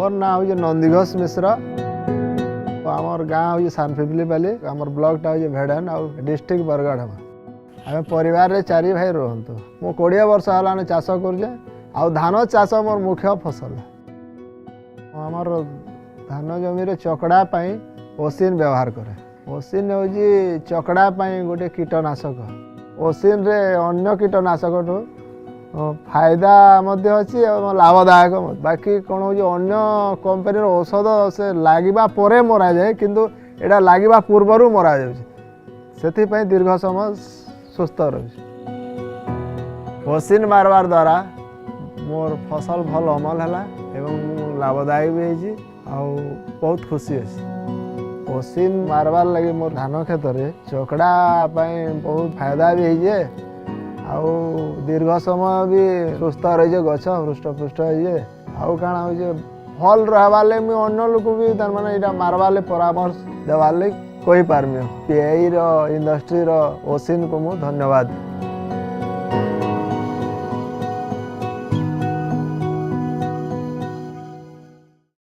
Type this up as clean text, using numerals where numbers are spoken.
मोर ना हूँ नंदीघोष मिश्र आमर गाँ हूँ सानफिपली बाली आमर ब्लॉक टा हूँ भेड़न आ डिस्ट्रिक्ट बरगढ़ आम परिवार रे 4 भाई रुहतु मो 20 वर्ष है चाष करे आ धान चाष मोर मुख्य फसल आमर धान जमी रे चकड़ा ओसिन व्यवहार करे ओसिन हूँ चकड़ा गोटे कीटनाशक ओसिन रे अन्य कीटनाशक फायदा अच्छी लाभदायक बाकी कौन हो अन्य कंपनी औषध से लगे पर मरा जाए किंतु एटा लगे पूर्वर मरा जाए दीर्घ समय सुस्थ रही ओसिन मारवार द्वारा मोर फसल भल अमल है एवं लाभदायक भी बहुत खुशी अच्छी ओसिन मारवार लगे मोर धान खेत में चकड़ा बहुत फायदा भी है आउ दीर्घ समय भी सुस्थ रही गछ हृष्टपुष्ट हो आउ काण हो फल रहा मुझे अन्य लोक भी माने यहाँ मारवाले परामर्श देवार कही पार्मी पीआई इंडस्ट्री ओसिन को मुझे धन्यवाद।